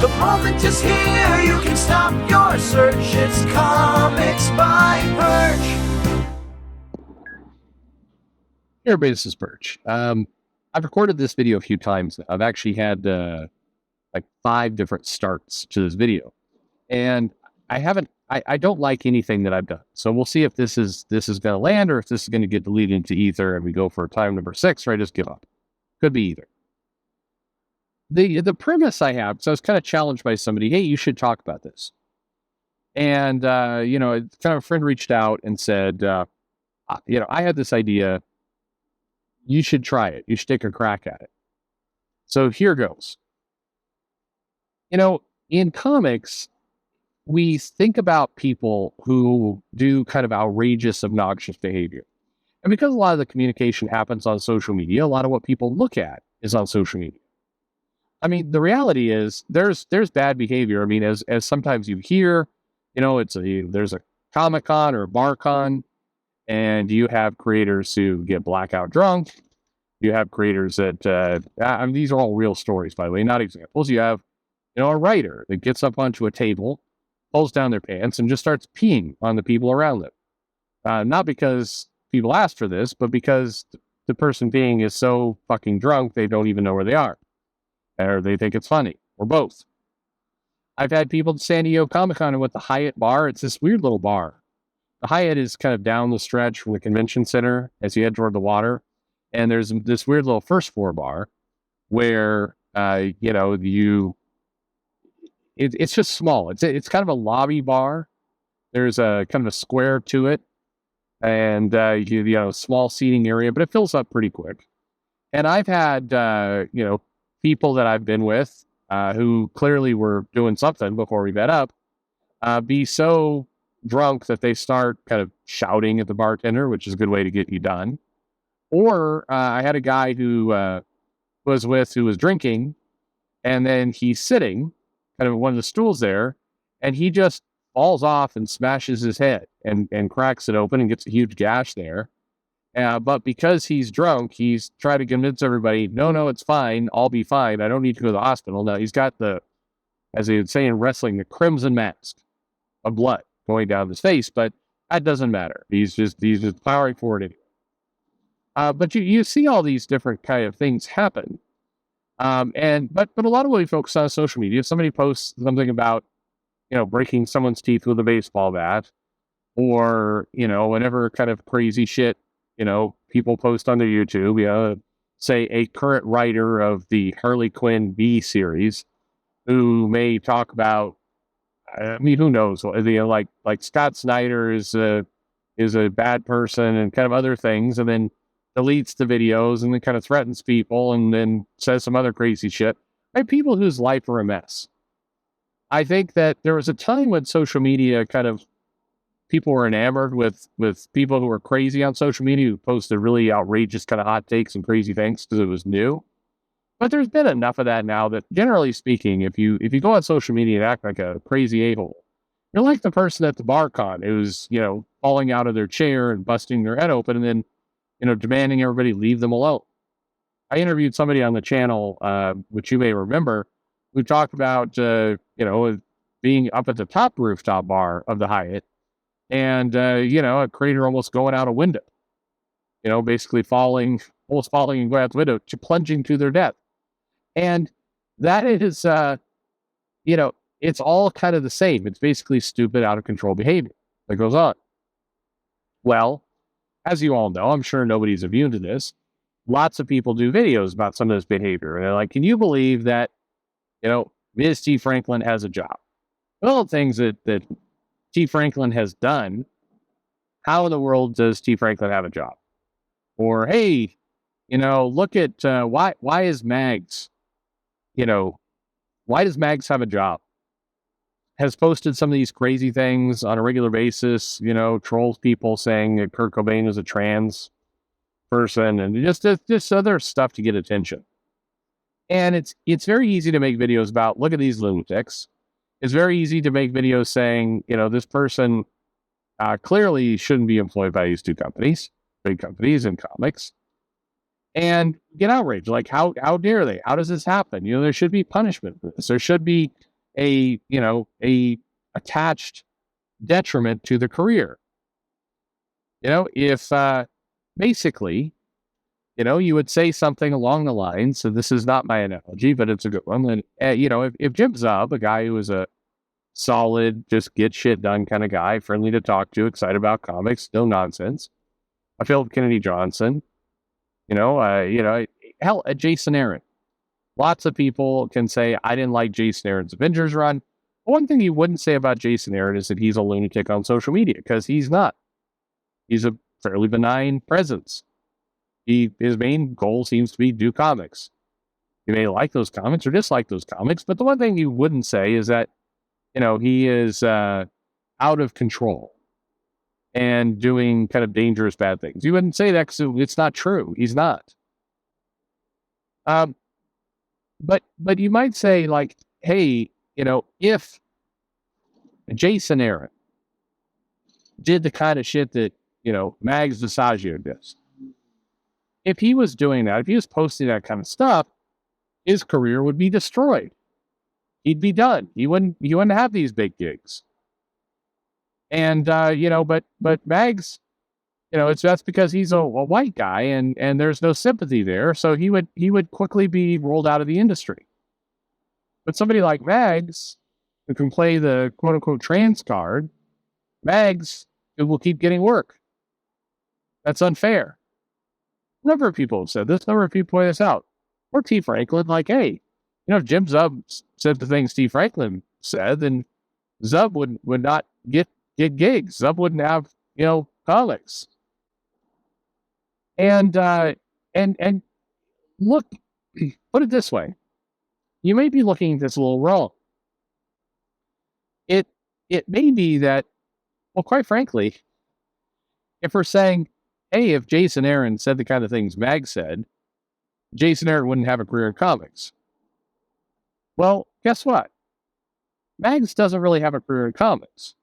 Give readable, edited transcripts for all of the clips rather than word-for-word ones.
The moment is here, you can stop your search. It's Comics by Perch. Hey everybody, this is Perch. I've recorded this video a few times now. I've actually had like 5 different starts to this video, and I don't like anything that I've done. So we'll see if this is going to land or if this is going to get deleted into ether and we go for time number 6, or I just give up. Could be either. The premise I have, so I was kind of challenged by somebody, hey, you should talk about this. And, kind of a friend reached out and said, I had this idea. You should try it. You should take a crack at it. So here goes. In comics, we think about people who do kind of outrageous, obnoxious behavior. And because a lot of the communication happens on social media, a lot of what people look at is on social media. I mean, the reality is there's bad behavior. I mean, as sometimes you hear, there's a Comic-Con or a bar-con, and you have creators who get blackout drunk. You have creators that, these are all real stories, by the way, not examples. You have, a writer that gets up onto a table, pulls down their pants, and just starts peeing on the people around them. Not because people asked for this, but because the person peeing is so fucking drunk, they don't even know where they are. Or they think it's funny, or both. I've had people at San Diego Comic-Con with the Hyatt bar. It's this weird little bar. The Hyatt is kind of down the stretch from the convention center as you head toward the water. And there's this weird little first floor bar where, it's just small. It's kind of a lobby bar. There's a kind of a square to it, and small seating area, but it fills up pretty quick. And I've had people that I've been with who clearly were doing something before we met up, be so drunk that they start kind of shouting at the bartender, which is a good way to get you done. Or I had a guy who was drinking, and then he's sitting kind of one of the stools there, and he just falls off and smashes his head and cracks it open and gets a huge gash there. But because he's drunk, he's trying to convince everybody, no, it's fine. I'll be fine. I don't need to go to the hospital. Now, he's got as they would say in wrestling, the crimson mask of blood going down his face, but that doesn't matter. He's just powering forward anyway. But you see all these different kind of things happen. But a lot of what we focus on social media, if somebody posts something about, breaking someone's teeth with a baseball bat, or, whatever kind of crazy shit, people post on their YouTube, say a current writer of the Harley Quinn V series who may talk about, who knows, like Scott Snyder is a bad person and kind of other things, and then deletes the videos and then kind of threatens people and then says some other crazy shit. Right? People whose life are a mess. I think that there was a time when social media people were enamored with people who were crazy on social media, who posted really outrageous kind of hot takes and crazy things because it was new. But there's been enough of that now that, generally speaking, if you go on social media and act like a crazy a-hole, you're like the person at the bar-con who's, falling out of their chair and busting their head open and then, demanding everybody leave them alone. I interviewed somebody on the channel, which you may remember, who talked about, being up at the top rooftop bar of the Hyatt, and, a creator almost going out a window, basically almost falling and going out the window, plunging to their death. And that is, it's all kind of the same. It's basically stupid, out of control behavior that goes on. Well, as you all know, I'm sure nobody's immune to this. Lots of people do videos about some of this behavior. And they're like, can you believe that, Ms. T. Franklin has a job? All the things that T. Franklin has done, how in the world does T. Franklin have a job? Or, hey, look at why is Mags, why does Mags have a job? Has posted some of these crazy things on a regular basis, trolls people saying that Kurt Cobain is a trans person, and just other stuff to get attention. And it's very easy to make videos about, look at these lunatics. It's very easy to make videos saying, this person clearly shouldn't be employed by these 2 companies, big companies in comics, and get outraged. Like, how dare they? How does this happen? There should be punishment for this. There should be a attached detriment to the career. If basically, you would say something along the lines, so this is not my analogy, but it's a good one. And, if Jim Zub, a guy who was a solid, just get shit done kind of guy, friendly to talk to, excited about comics, no nonsense. I Philip Kennedy Johnson, hell, Jason Aaron. Lots of people can say, I didn't like Jason Aaron's Avengers run. One thing you wouldn't say about Jason Aaron is that he's a lunatic on social media, because he's not. He's a fairly benign presence. His main goal seems to be do comics. You may like those comics or dislike those comics, but the one thing you wouldn't say is that, he is out of control and doing kind of dangerous bad things. You wouldn't say that because it's not true. He's not. But you might say, like, hey, if Jason Aaron did the kind of shit that, Mags Visaggio does, if he was doing that, if he was posting that kind of stuff, his career would be destroyed. He'd be done. He wouldn't have these big gigs. And but Mags, that's because he's a white guy, and there's no sympathy there. So he would quickly be rolled out of the industry. But somebody like Mags, who can play the quote unquote trans card, Mags will keep getting work. That's unfair. A number of people have said this. A number of people point this out. Or T. Franklin, like, hey, if Jim Zub said the things T. Franklin said, then Zub would not get gigs. Zub wouldn't have, comics. And look, put it this way. You may be looking at this a little wrong. It may be that, well, quite frankly, if we're saying, hey, if Jason Aaron said the kind of things Mag said, Jason Aaron wouldn't have a career in comics. Well, guess what? Mags doesn't really have a career in comics.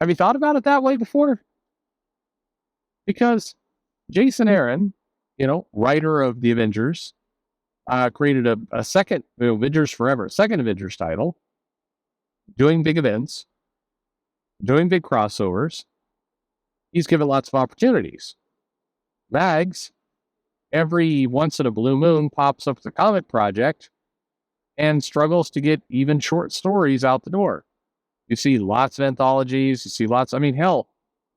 Have you thought about it that way before? Because Jason Aaron, writer of the Avengers, created a second Avengers Forever, second Avengers title, doing big events, doing big crossovers. He's given lots of opportunities. Mags, every once in a blue moon, pops up with a comic project and struggles to get even short stories out the door. You see lots of anthologies. You see lots. I mean, hell,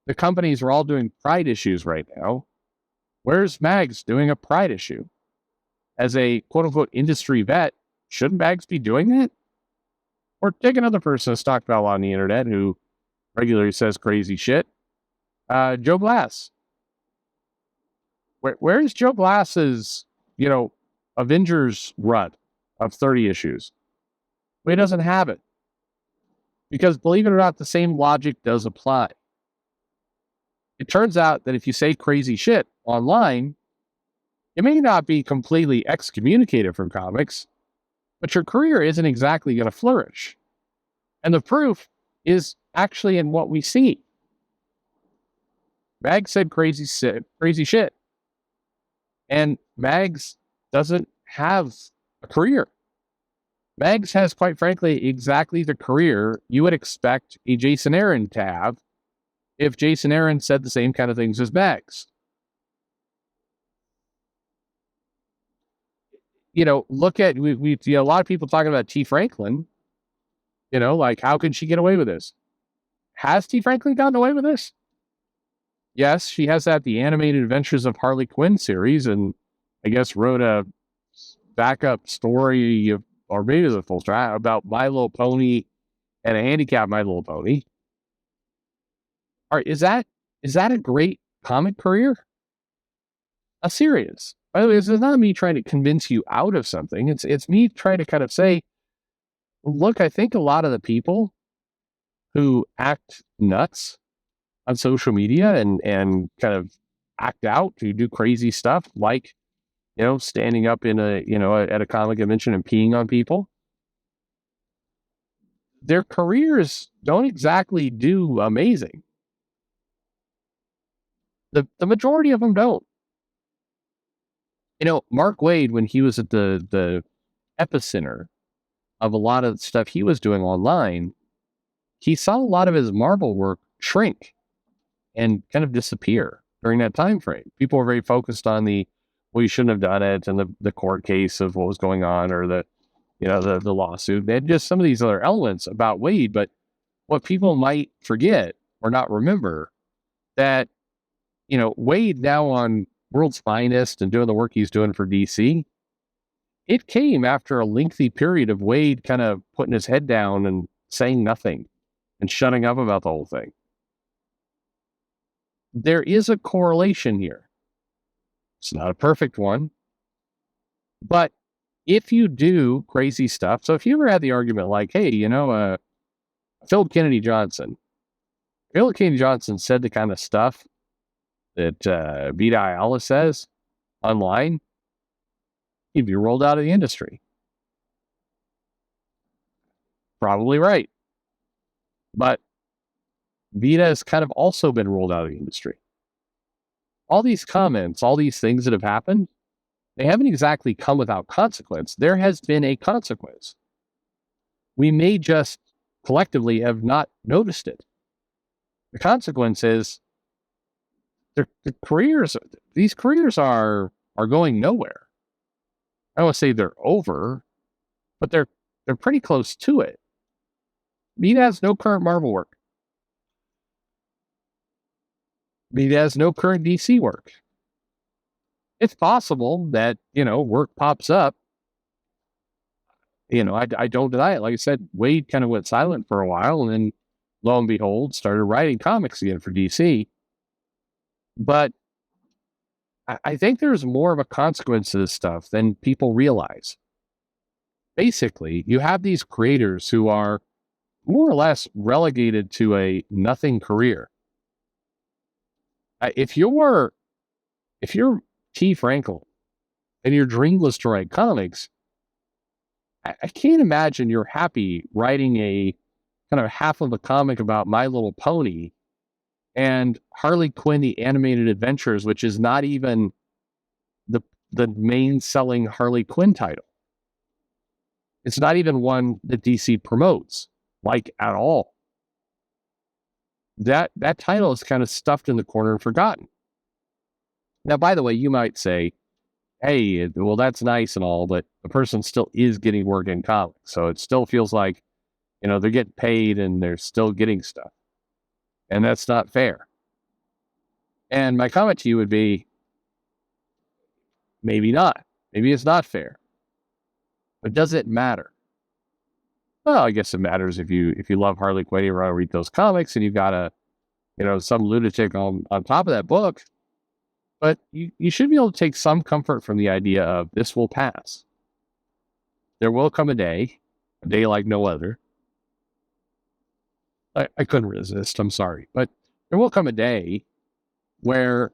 the companies are all doing Pride issues right now. Where's Mags doing a Pride issue? As a quote-unquote industry vet, shouldn't Mags be doing that? Or take another person that's talked about on the internet who regularly says crazy shit. Joe Glass. Where's Joe Glass's, Avengers run of 30 issues? Well, he doesn't have it. Because believe it or not, the same logic does apply. It turns out that if you say crazy shit online, it may not be completely excommunicated from comics, but your career isn't exactly going to flourish. And the proof is actually in what we see. Mags said crazy shit. And Mags doesn't have a career. Mags has, quite frankly, exactly the career you would expect a Jason Aaron to have if Jason Aaron said the same kind of things as Mags. Look at, we a lot of people talking about T. Franklin, like, how could she get away with this? Has T. Franklin gotten away with this? Yes, she has that The Animated Adventures of Harley Quinn series, and I guess wrote a backup story, or maybe the full story, about My Little Pony and a handicapped My Little Pony. All right, is that a great comic career? Serious. By the way, this is not me trying to convince you out of something. It's me trying to kind of say, look, I think a lot of the people who act nuts on social media and kind of act out to do crazy stuff, like, standing up in at a comic convention and peeing on people, their careers don't exactly do amazing. The majority of them don't. Mark Waid, when he was at the epicenter of a lot of the stuff he was doing online, he saw a lot of his Marvel work shrink and kind of disappear during that time frame. People were very focused on well, you shouldn't have done it, and the court case of what was going on, or the lawsuit. They had just some of these other elements about Wade, but what people might forget or not remember, that Wade now on World's Finest and doing the work he's doing for DC, it came after a lengthy period of Wade kind of putting his head down and saying nothing and shutting up about the whole thing. There is a correlation here. It's not a perfect one, but if you do crazy stuff, so if you ever had the argument like, hey, Philip Kennedy Johnson said the kind of stuff that Vita Ayala says online, he'd be rolled out of the industry. Probably right. But Vita has kind of also been rolled out of the industry. All these comments, all these things that have happened, they haven't exactly come without consequence. There has been a consequence. We may just collectively have not noticed it. The consequence is these careers are going nowhere. I don't want to say they're over, but they're pretty close to it. Vita has no current Marvel work. Vita has no current DC work. It's possible that, work pops up. I don't deny it. Like I said, Wade kind of went silent for a while, and then lo and behold, started writing comics again for DC. But I think there's more of a consequence to this stuff than people realize. Basically, you have these creators who are more or less relegated to a nothing career. If you're T. Frankel and your dream was to write comics, I can't imagine you're happy writing a kind of half of a comic about My Little Pony and Harley Quinn, the Animated Adventures, which is not even the main selling Harley Quinn title. It's not even one that DC promotes, like, at all. That title is kind of stuffed in the corner and forgotten. Now, by the way, you might say, hey, well, that's nice and all, but the person still is getting work in comics. So it still feels like, they're getting paid and they're still getting stuff. And that's not fair. And my comment to you would be, maybe not. Maybe it's not fair. But does it matter? Well, I guess it matters if you love Harley Quinn, you want to read those comics, and you've got some lunatic on top of that book. But you should be able to take some comfort from the idea of this will pass. There will come a day like no other. I couldn't resist, I'm sorry. But there will come a day where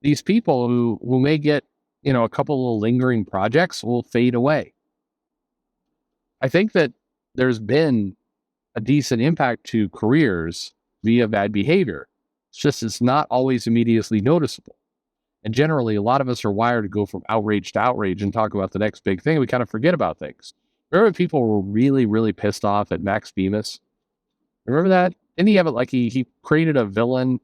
these people who may get, a couple of lingering projects will fade away. I think that there's been a decent impact to careers via bad behavior. It's not always immediately noticeable. And generally, a lot of us are wired to go from outrage to outrage and talk about the next big thing. We kind of forget about things. Remember when people were really, really pissed off at Max Bemis? Remember that? Didn't he have it like he created a villain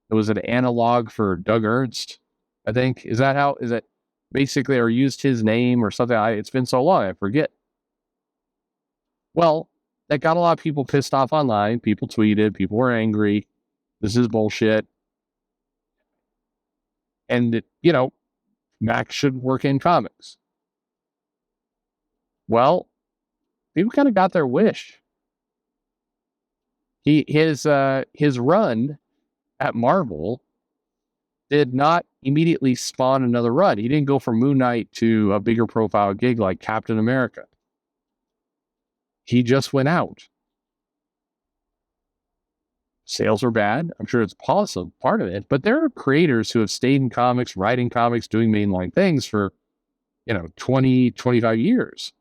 that was an analog for Doug Ernst, I think? Is it basically, or used his name or something? It's been so long, I forget. Well, that got a lot of people pissed off online. People tweeted, people were angry. This is bullshit. And, Max shouldn't work in comics. Well, people kind of got their wish. His run at Marvel did not immediately spawn another run. He didn't go from Moon Knight to a bigger profile gig like Captain America. He just went out. Sales are bad. I'm sure it's possible part of it, but there are creators who have stayed in comics, writing comics, doing mainline things for, 20, 25 years.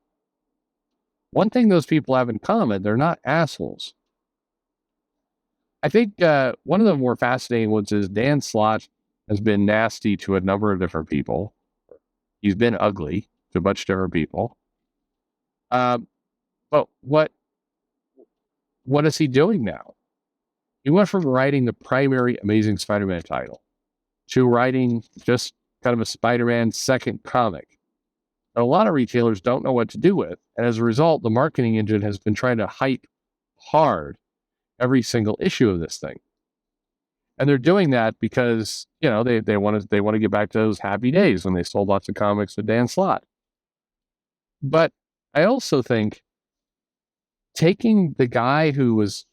One thing those people have in common, they're not assholes. I think one of the more fascinating ones is Dan Slott has been nasty to a number of different people. He's been ugly to a bunch of different people. But what is he doing now? He went from writing the primary Amazing Spider-Man title to writing just kind of a Spider-Man second comic that a lot of retailers don't know what to do with. And as a result, the marketing engine has been trying to hype hard every single issue of this thing. And they're doing that because, they want to get back to those happy days when they sold lots of comics with Dan Slott. But I also think taking the guy who was,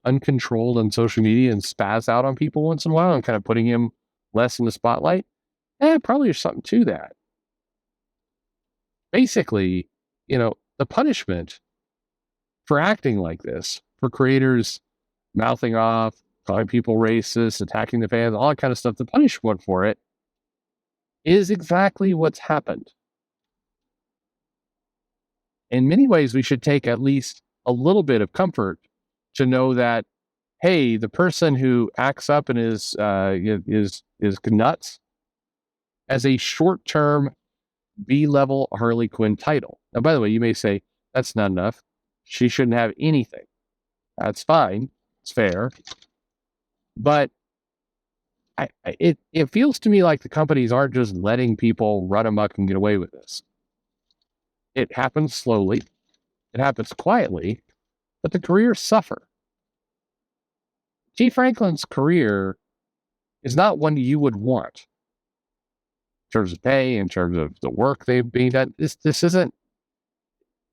uncontrolled on social media and spaz out on people once in a while and kind of putting him less in the spotlight, probably there's something to that. Basically, the punishment for acting like this, for creators mouthing off, calling people racist, attacking the fans, all that kind of stuff, the punishment for it is exactly what's happened. In many ways, we should take at least a little bit of comfort to know that, hey, the person who acts up and is nuts as a short-term B-level Harley Quinn title. Now, by the way, you may say, that's not enough. She shouldn't have anything. That's fine. It's fair. But it feels to me like the companies aren't just letting people run amok and get away with this. It happens slowly. It happens quietly. But the careers suffer. T. Franklin's career is not one you would want. In terms of pay, in terms of the work they've been done, this isn't,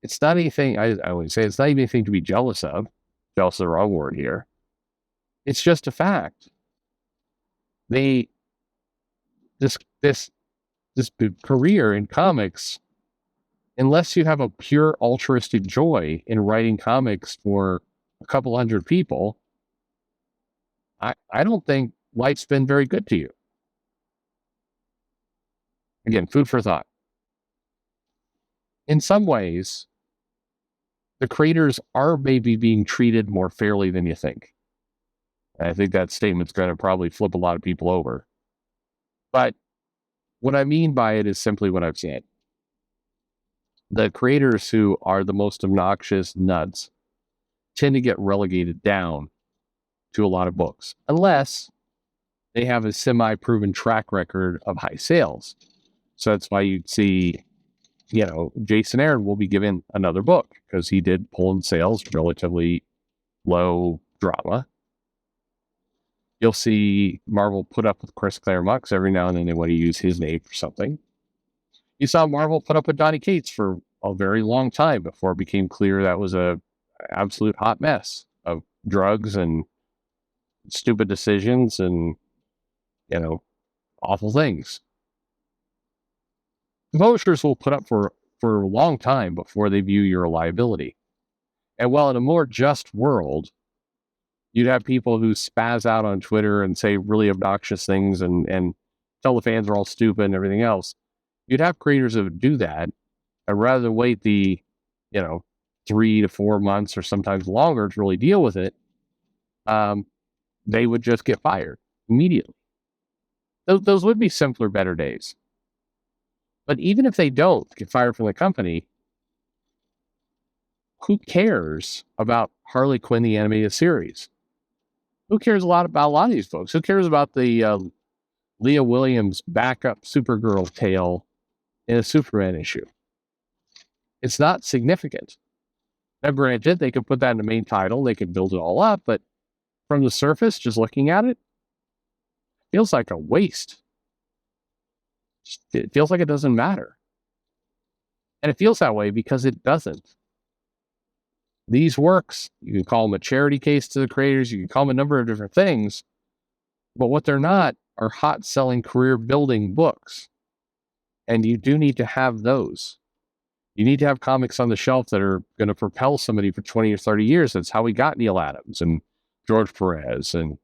it's not anything, I would say, it's not even anything to be jealous of. Jealous is the wrong word here. It's just a fact. This career in comics, unless you have a pure altruistic joy in writing comics for a couple hundred people, I don't think life's been very good to you. Again, food for thought. In some ways, the creators are maybe being treated more fairly than you think. And I think that statement's going to probably flip a lot of people over. But what I mean by it is simply what I've said. The creators who are the most obnoxious nuts tend to get relegated down to a lot of books, unless they have a semi-proven track record of high sales. So that's why you'd see, Jason Aaron will be given another book because he did pull in sales, relatively low drama. You'll see Marvel put up with Chris Claremont every now and then they want to use his name for something. You saw Marvel put up with Donny Cates for a very long time before it became clear that was a absolute hot mess of drugs and stupid decisions and, awful things. Publishers will put up for a long time before they view your liability. And while in a more just world, you'd have people who spaz out on Twitter and say really obnoxious things and tell the fans are all stupid and everything else, you'd have creators that would do that. And rather than wait the, 3 to 4 months or sometimes longer to really deal with it, they would just get fired immediately. Those would be simpler, better days. But even if they don't get fired from the company, who cares about Harley Quinn, the animated series? Who cares about a lot of these folks? Who cares about the Leah Williams backup Supergirl tale in a Superman issue? It's not significant. Now, granted, they could put that in the main title. They could build it all up. But from the surface, just looking at it, feels like a waste. It feels like it doesn't matter. And it feels that way because it doesn't. These works, you can call them a charity case to the creators, you can call them a number of different things, but what they're not are hot-selling, career-building books. And you do need to have those. You need to have comics on the shelf that are going to propel somebody for 20 or 30 years. That's how we got Neil Adams and George Perez and,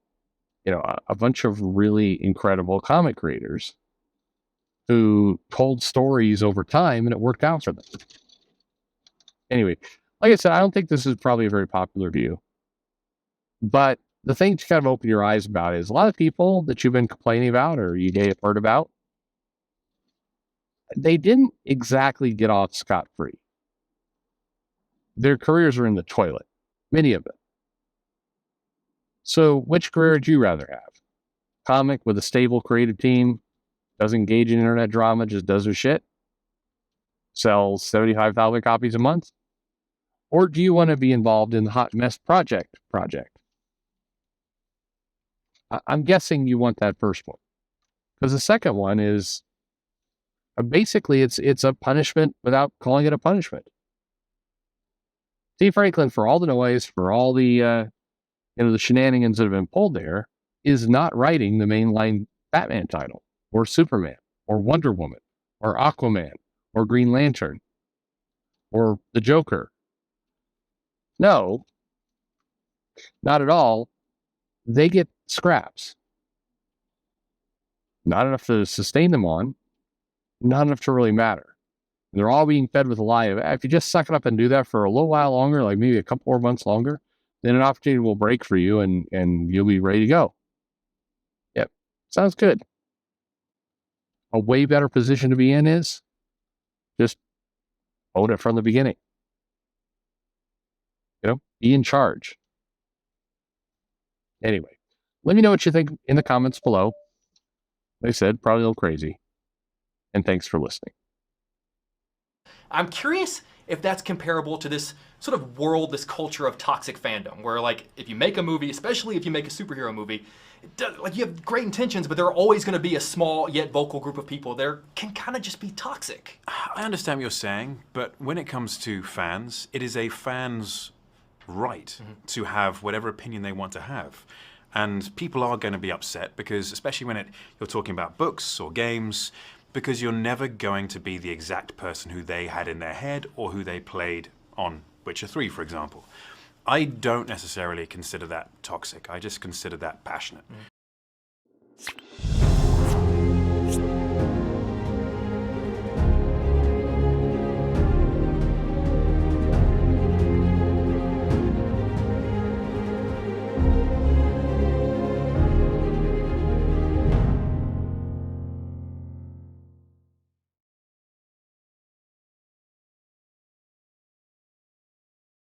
a bunch of really incredible comic creators who told stories over time and it worked out for them. Anyway, like I said, I don't think this is probably a very popular view. But the thing to kind of open your eyes about is a lot of people that you've been complaining about or you may have heard about, they didn't exactly get off scot-free. their careers are in the toilet, many of them. So which career would you rather have? Comic with a stable creative team, doesn't engage in internet drama, just does their shit, sells 75,000 copies a month? Or do you want to be involved in the hot mess project? I'm guessing you want that first one. Because the second one is basically it's a punishment without calling it a punishment. Steve Franklin, for all the noise, for all the the shenanigans that have been pulled there, is not writing the mainline Batman title, or Superman, or Wonder Woman, or Aquaman, or Green Lantern, or the Joker. No, not at all. They get scraps. Not enough to sustain them on, not enough to really matter. They're all being fed with a lie of, if you just suck it up and do that for a little while longer, like maybe a couple more months longer, then an opportunity will break for you and you'll be ready to go. Yep. Sounds good. A way better position to be in is just own it from the beginning. Be in charge. Anyway, let me know what you think in the comments below. Like I said, probably a little crazy. And thanks for listening. I'm curious if that's comparable to this sort of world, this culture of toxic fandom, where like if you make a movie, especially if you make a superhero movie, like you have great intentions, but there are always going to be a small yet vocal group of people there can kind of just be toxic. I understand what you're saying, but when it comes to fans, it is a fan's right to have whatever opinion they want to have. And people are going to be upset because, especially when you're talking about books or games, because you're never going to be the exact person who they had in their head or who they played on Witcher 3, for example. I don't necessarily consider that toxic. I just consider that passionate.